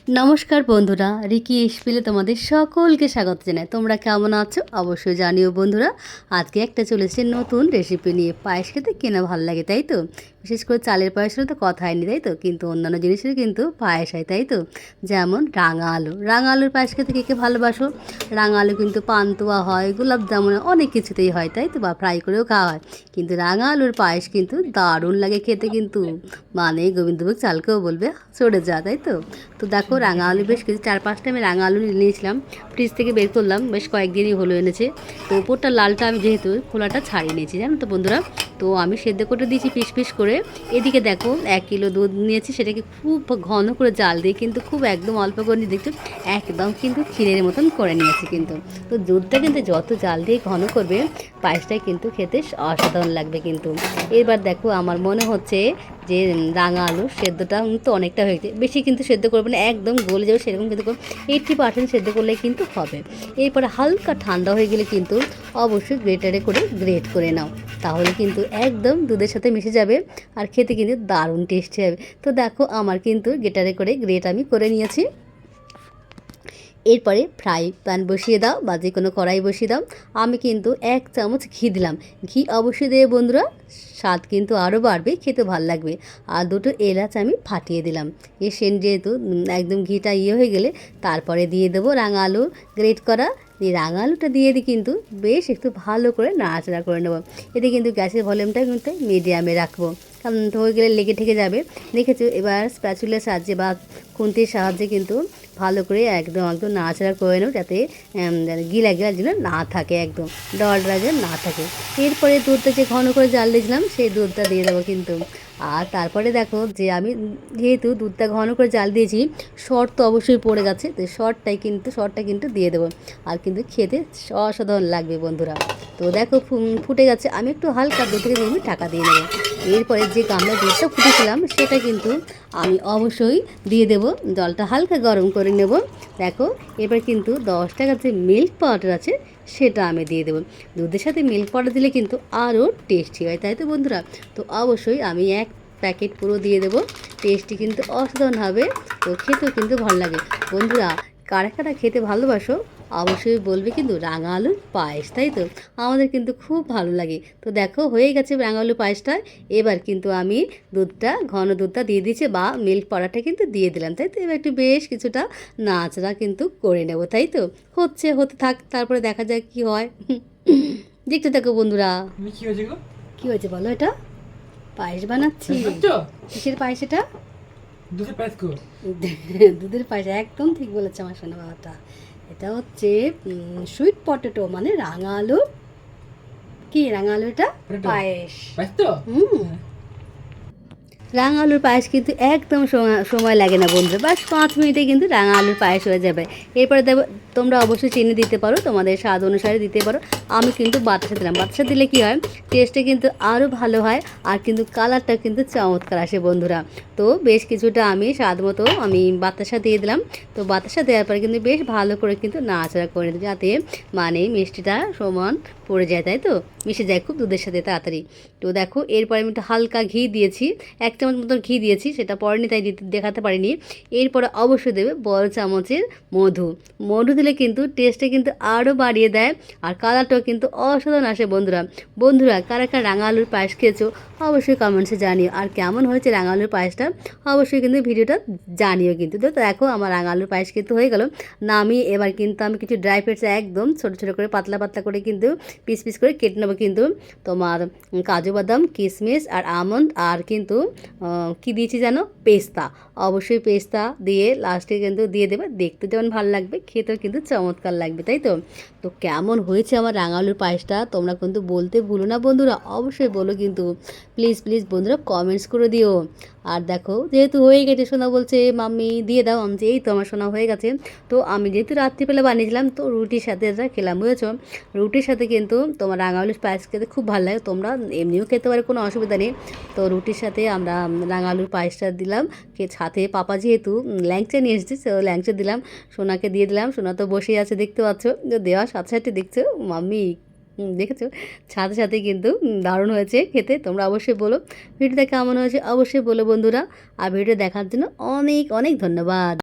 নমস্কার বন্ধুরা, রিকি স্পিলে তোমাদের সকলকে স্বাগত জানাই। তোমরা কেমন আছো অবশ্যই জানিও বন্ধুরা। আজকে একটা চলেছে নতুন রেসিপি নিয়ে। পায়েস খেতে কেনা ভালো লাগে তাই তো, বিশেষ করে চালের পায়েস হলে তো কথাই নেই তাই তো, কিন্তু অন্যান্য জিনিসের কিন্তু পায়েস হয় তাই তো। যেমন রাঙা আলুর পায়েস খেতে কে কে ভালোবাসো। রাঙা আলু কিন্তু পান্তুয়া হয়, গোলাপ জামুন, অনেক কিছুতেই হয় তাই তো, বা ফ্রাই করেও খাওয়া হয়। কিন্তু রাঙা আলুর পায়েস কিন্তু দারুণ লাগে খেতে, কিন্তু মানে গোবিন্দভোগ চালকেও বলবে চড়ে যা তাই তো। তো দেখো রাঙা আলু বেশ কিছু 4-5টা আমি রাঙা আলু নিয়েছিলাম, ফ্রিজ থেকে বের করলাম, বেশ কয়েকদিনই হলো এনেছে। তো ওপরটা লালটা আমি যেহেতু খোলাটা ছাড়িয়ে নিয়েছি জানো তো বন্ধুরা। তো আমি সেদ্ধ করে দিয়েছি পিস পিস করে। এদিকে দেখো 1 কিলো দুধ নিয়েছি, সেটাকে খুব ঘন করে জাল দিয়ে, কিন্তু খুব একদম অল্প করে নিয়ে দেখছো একদম কিন্তু ক্ষীরের মতন করে নিয়েছি কিন্তু। তো দুধটা কিন্তু যত জাল দিয়ে ঘন করবে পায়েসটাই কিন্তু খেতে অসাধারণ লাগবে কিন্তু। এবার দেখো আমার মনে হচ্ছে যে রাঙা আলু সেদ্ধটা কিন্তু অনেকটা হয়েছে, বেশি কিন্তু সেদ্ধ করবে না, একদম গলে যাবে সেরকম কিন্তু 80% সেদ্ধ করলে কিন্তু হবে। এরপরে হালকা ঠান্ডা হয়ে গেলে কিন্তু অবশ্যই গ্রেটারে করে গ্রেট করে নাও, তাহলে কিন্তু একদম দুধের সাথে মিশে যাবে আর খেতে কিন্তু দারুণ টেস্টি হবে। তো দেখো আমার কিন্তু গ্রেটারে করে গ্রেট আমি করে নিয়েছি। এরপরে ফ্রাই প্যান বসিয়ে দাও বা যে কোনো কড়াই বসিয়ে দাও। আমি কিন্তু 1 চামচ ঘি দিলাম। ঘি অবশ্যই দেবে বন্ধুরা, স্বাদ কিন্তু আরও বাড়বে, খেতে ভালো লাগবে। আর 2টো এলাচ আমি ফাটিয়ে দিলাম। এর সেন্ট যেহেতু একদম ঘিটা হয়ে গেলে তারপরে দিয়ে দেবো রাঙা আলু গ্রেট করা। এই রাঙা আলুটা দিয়ে দিই কিন্তু বেশ একটু ভালো করে নাড়াচাড়া করে নেবো। এতে কিন্তু গ্যাসের ভলিউমটা কিন্তু মিডিয়ামে রাখবো, কারণ হয়ে গেলে লেগে ঠেকে যাবে। দেখেছো, এবার স্প্যাচুলার সাহায্যে বা খুন্তির সাহায্যে কিন্তু ভালো করে একদম একদম নাড়াচাড়া করে নেব, যাতে গিলা যেন না থাকে, একদম ডলডরা যেন না থাকে। এরপরে দুধটা যে ঘন করে জাল দিয়েছিলাম সেই দুধটা দিয়ে দেবো কিন্তু। আর তারপরে দেখো যে আমি যেহেতু দুধটা ঘন করে জাল দিয়েছি, শর্ট তো অবশ্যই পড়ে গেছে, তো শর্টটা কিন্তু দিয়ে দেবো। আর কিন্তু খেতে অসাধারণ লাগবে বন্ধুরা। তো দেখো ফুটে গেছে, আমি একটু হালকা 2 থেকে 3 মিনিট ঢাকা দিয়ে নেবো। এরপরে যে গামলা দুধটা ফুটেছিলাম সেটা কিন্তু আমি অবশ্যই দিয়ে দেব, জলটা হালকা গরম করে নেব। দেখো এবার কিন্তু 10 টাকার যে মিল্ক পাউডার আছে সেটা আমি দিয়ে দেবো। দুধের সাথে মিল্ক পাউডার দিলে কিন্তু আরও টেস্টি হয় তাই তো বন্ধুরা। তো অবশ্যই আমি 1 প্যাকেট পুরো দিয়ে দেবো, টেস্টি কিন্তু অসাধারণ হবে। তো খেতেও কিন্তু ভালো লাগে বন্ধুরা। কারা কারা খেতে ভালোবাসো অবশ্যই বলবে কিন্তু রাঙা আলুর পায়েস তাই তো, আমাদের কিন্তু খুব ভালো লাগে। তো দেখো হয়ে গেছে রাঙা আলুর পায়েসটা। এবার কিন্তু আমি ঘন দুধটা দিয়ে দিয়েছি বা মিল্ক পাউডারটা কিন্তু দিয়ে দিলাম তাই তো। এবার একটু বেশ কিছুটা নাড়াচাড়া কিন্তু করে নেব তাই তো। হতে থাক, তারপরে দেখা যাক কি হয়। দেখতে থাকো বন্ধুরা। কি হয়েছে বলো? এটা পায়েস বানাচ্ছি। কিসের পায়েস এটা? দুধের পায়েস, একদম ঠিক বলেছে আমার সোনা বাবাটা। এটা হচ্ছে সুইট পটেটো, মানে রাঙা আলু। কি রাঙা আলু? এটা পায়েস। রাঙা আলুর পায়েস কিন্তু একদম সময় লাগে না বন্ধুরা, বাস 5 মিনিটে কিন্তু রাঙা আলুর পায়েস হয়ে যাবে। এরপরে দেবো, তোমরা অবশ্যই চিনি দিতে পারো, তোমাদের স্বাদ অনুসারে দিতে পারো। আমি কিন্তু বাতাসা দিলাম, বাতাসা দিলে কি হয় টেস্টটা কিন্তু আরও ভালো হয়, আর কিন্তু কালারটা কিন্তু চমৎকার আসে বন্ধুরা। তো বেশ কিছুটা আমি স্বাদ মতো আমি বাতাসা দিয়ে দিলাম। তো বাতাসা দেওয়ার পরে কিন্তু বেশ ভালো করে কিন্তু নাড়াচাড়া করে দিই, যাতে মানে মিষ্টিটা সমান পড়ে যায় তাই তো, মিশে যায় খুব দুধের সাথে তাড়াতাড়ি। তো দেখো এরপরে আমি একটু হালকা ঘি দিয়েছি, 1 চামচ মতো ঘি দিয়েছি, সেটা পরেনি তাই দেখাতে পারিনি। এরপরে অবশ্যই দেবে বড় চামচের মধু দিলে কিন্তু টেস্টটা কিন্তু আরও বাড়িয়ে দেয়, আর কালারটাও কিন্তু অসাধারণ আসে বন্ধুরা। কারা কারা রাঙা আলুর পায়েস খেয়েছো অবশ্যই কমেন্টসে জানিও, আর কেমন হয়েছে রাঙা আলুর পায়েসটা অবশ্যই কিন্তু ভিডিওটা জানিও কিন্তু। তো দেখো আমার রাঙা আলুর পায়েস কিন্তু হয়ে গেল। এবার কিন্তু আমি কিছু ড্রাই ফ্রুটস একদম ছোটো ছোটো করে পাতলা পাতলা করে কিন্তু পিস পিস করে কেটে নেবো কিন্তু। তোমার কাজু বাদাম, কিশমিশ আর আমন্ড, আর কিন্তু কি দিয়েছি জানো, পেস্তা। অবশ্যই পেস্তা দিয়ে লাস্টে কিন্তু দিয়ে দেবে, দেখতে যেমন ভালো লাগবে খেতেও কিন্তু চমৎকার লাগবে তাই তো। তো কেমন হয়েছে আমার রাঙা আলুর পায়েসটা তোমরা কিন্তু বলতে ভুলো না বন্ধুরা, অবশ্যই বলো কিন্তু, প্লিজ প্লিজ বন্ধুরা কমেন্টস করে দিও। আর দেখো যেহেতু হয়ে গেছে, সোনা বলছে মাম্মি দিয়ে দাও, আমি এই তো আমার সোনা হয়ে গেছে। তো আমি যেহেতু রাত্রিবেলা বানিয়েছিলাম, তো রুটির সাথে এটা খেলাম বুঝেছো। রুটির সাথে কিন্তু তোমার রাঙা আলুর পায়েস খেতে খুব ভালো লাগে, তোমরা এমনিও খেতে পারে, কোনো অসুবিধা নেই। তো রুটির সাথে আমরা রাঙা আলুর পায়েসটা দিলাম, সাথে পাপা যেহেতু ল্যাংচা নিয়ে এসেছে, তো ল্যাংচা দিলাম, সোনাকে দিয়ে দিলাম। সোনা তো বসেই আছে দেখতে পাচ্ছ, দেওয়ার সাথে সাথে দেখছো মাম্মি, দেখেছো, সাথে সাথে কিন্তু দারুণ হয়েছে খেতে। তোমরা অবশ্যই বলো ভিডিওটা কেমন হয়েছে, অবশ্যই বলো বন্ধুরা। আর ভিডিও দেখার জন্য অনেক অনেক ধন্যবাদ।